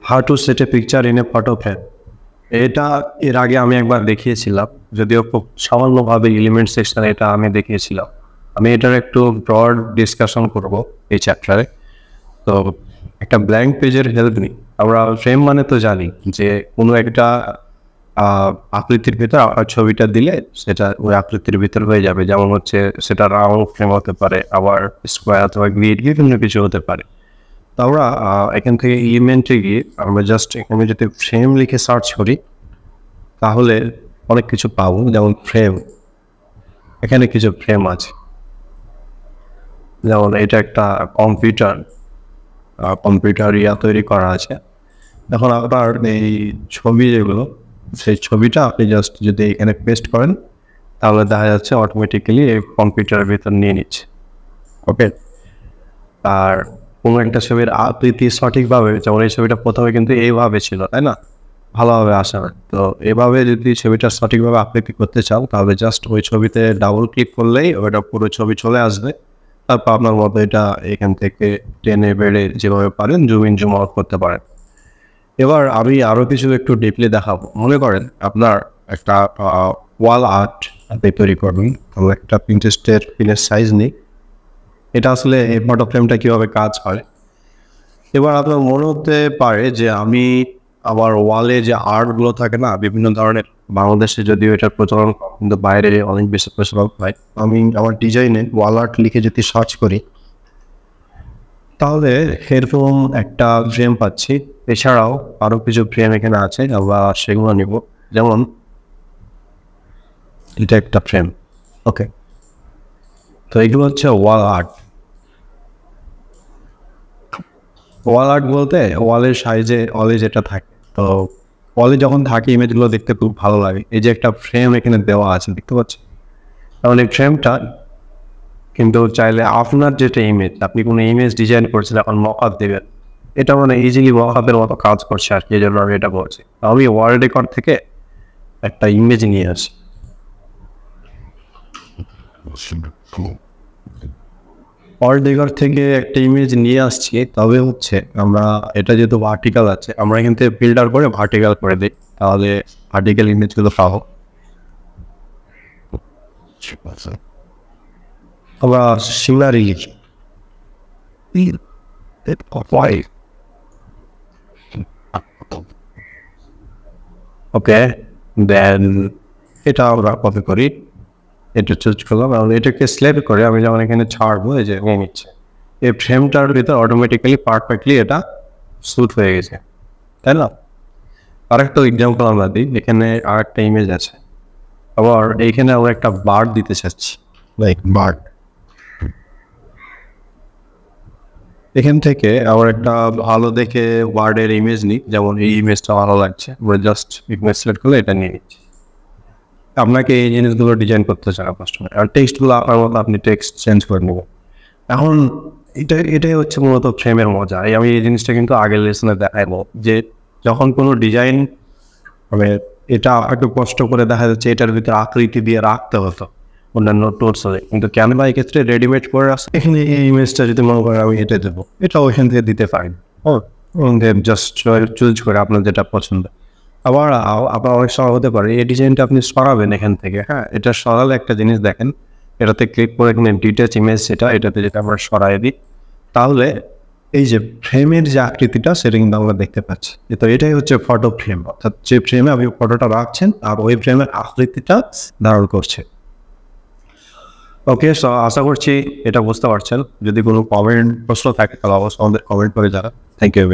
How to set a picture in a photo frame. এটা এর আগে আমি একবার দেখিয়েছিলাম, যদিও খুব সামান্যভাবে এলিমেন্ট সেকশন এটা আমি দেখিয়েছিলাম। আমি এটার একটু ব্রড ডিসকাশন করব এই চ্যাপ্টারে। তো একটা ব্ল্যাঙ্ক পেজের হেল্প নিই। আমরা ফ্রেম মানে তো জানি যে কোনো একটা আকৃতির ভিতর আপনার ছবিটা দিলে সেটা ওই আকৃতির ভিতর হয়ে যাবে। যেমন হচ্ছে সেটা রাউন্ড ফ্রেম হতে পারে, আবার স্কোয়ার অথবা গ্রিড বিভিন্ন কিছু হতে পারে। তো আমরা এখান থেকে এলিমেন্টে গিয়ে আমরা জাস্ট এখানে যদি ফ্রেম লিখে সার্চ করি তাহলে অনেক কিছু পাবো। যেমন ফ্রেম, এখানে কিছু ফ্রেম আছে। যেমন এটা একটা কম্পিউটার তৈরি করা আছে। এখন আপনার এই ছবি যেগুলো, সেই ছবিটা আপনি জাস্ট যদি এখানে পেস্ট করেন তাহলে দেখা যাচ্ছে অটোমেটিক্যালি এই কম্পিউটারের ভিতর নিয়ে নিচ্ছে। ওকে, আর কোনো একটা ছবির আকৃতি সঠিকভাবে, যেমন এই ছবিটা প্রথমে কিন্তু এইভাবে ছিল, তাই না, ভালোভাবে আসে না। তো এভাবে যদি ছবিটা সঠিকভাবে আকৃতি করতে চাও তাহলে জাস্ট ওই ছবিতে ডাবল ক্লিক করলেই ওইটা পুরো ছবি চলে আসবে। তারপর আপনার মতো এটা এখান থেকে টেনে বেড়ে যেভাবে পারেন জুম ইন জুম আউট করতে পারেন। এবার আমি আরও কিছু একটু ডিপলি দেখাবো। মনে করেন আপনার একটা ওয়াল আর্ট আপনি তৈরি করবেন। তাহলে একটা পিন্টারেস্টের পিনের সাইজ নিই। এটা আসলে এই ফটো ফ্রেমটা কীভাবে কাজ হয়। এবার আপনার মনে হতে পারে যে আমি আমার ওয়ালে যে আর্টগুলো থাকে না বিভিন্ন ধরনের, বাংলাদেশে যদিও এটার প্রচলন কিন্তু বাইরে অনেক বেশি প্রচলন হয়। আমি আমার ডিজাইনে ওয়াল আর্ট লিখে যদি সার্চ করি তাহলে এরকম একটা ফ্রেম পাচ্ছি। এছাড়াও আরও কিছু ফ্রেম এখানে আছে, আমরা সেগুলো নিব। যেমন এটা একটা ফ্রেম। ওকে, তো এগুলো হচ্ছে ওয়াল আর্ট। ওয়াল আর্ট বলতে ওয়ালের সাইজে ওয়ালে যেটা থাকে, তো ওয়ালে যখন থাকে ইমেজগুলো দেখতে খুব ভালো লাগে। এই যে একটা ফ্রেম এখানে দেওয়া আছে দেখতে পাচ্ছি, কারণ এই ফ্রেমটা কিন্তু চাইলে আপনার যেটা ইমেজ, আপনি কোনো ইমেজ ডিজাইন করছিলেন এখন মকআপ দেবেন, এটা মানে ইজিলি মকআপের মতো কাজ করছে আর কি। এই জন্য আমি এটা বলছি। আমি ওয়ার্ল্ড রেকর্ড থেকে একটা ইমেজ নিয়ে আসি। ওয়ার্ল্ড রেকর্ড থেকে একটা ইমেজ নিয়ে আসছি, তবে হচ্ছে আমরা এটা যেহেতু ভার্টিক্যাল আছে, আমরা এখান থেকে ফিল্টার করে ভার্টিক্যাল করে দিই, তাহলে ভার্টিক্যাল ইমেজগুলো পাবো। আমরা সিনারি লিখি। ওকে, দেন এটা আমরা কপি করি, এটা চুজ করলাম এবং এটাকে সিলেক্ট করে আমি যেমন এখানে ছাড়বো, এই যে নিয়ে নিচ্ছে। এই ফ্রেমটার ভিতর অটোমেটিক্যালি পারফেক্টলি এটা শ্যুট হয়ে গেছে, তাই না। আরেকটা এক্সাম্পল আমরা দিই। এখানে আরেকটা ইমেজ আছে, আবার এইখানে আমরা একটা বার্ড দিতে চাচ্ছি, লাইক বার্ড। এখান থেকে আবার একটা ভালো দেখে ওয়ার্ডের ইমেজ নিই। যেমন এই ইমেজটা ভালো লাগছে, আমরা জাস্ট ইমেজ সিলেক্ট করলে এটা নিয়ে নিচ্ছি। আপনাকে এই জিনিসগুলো ডিজাইন করতে চান কাস্টমার, আর টেক্সটগুলো আপনার মতো আপনি টেক্সট চেঞ্জ করে নেবেন। এখন এটাই হচ্ছে মূলত ফ্রেমের মজা। আমি এই জিনিসটা কিন্তু আগের লেসনে দেখাবো যে যখন কোনো ডিজাইন মানে এটা একটু কষ্ট করে দেখা যাচ্ছে এটার ভিতরে আকৃতি দিয়ে রাখতে হতো অন্যান্য টুলস হলে, কিন্তু ক্যানভা এক্ষেত্রে রেডিমেড করে আসে। এখানে এই ইমেজটা যদি মনে করেন আমি এটা দেবো, এটাও এখান থেকে দিতে পারেন। জাস্ট চুজ করে আপনার যেটা পছন্দ। আবার আপনার অনেক সময় হতে পারে এই ডিজাইনটা আপনি সরাবেন এখান থেকে। হ্যাঁ, এটা সরালে একটা জিনিস দেখেন, এটাতে ক্লিক করে এখানে ডিটেচ ইমেজ এটাতে যেটা আমরা সরাই দিই, তাহলে এই যে ফ্রেমের যে আকৃতিটা সেটা কিন্তু আমরা দেখতে পাচ্ছি। তো এটাই হচ্ছে ফটো ফ্রেম, অর্থাৎ যে ফ্রেমে আপনি ফটোটা রাখছেন আর ওই ফ্রেমের আকৃতিটা ধারণ করছে। ওকে, সো আশা করছি এটা বুঝতে পারছেন। যদি কোনো কমেন্ট প্রশ্ন থাকে তাহলে অবশ্যই আমাদের কমেন্ট করে জানান। Thank you.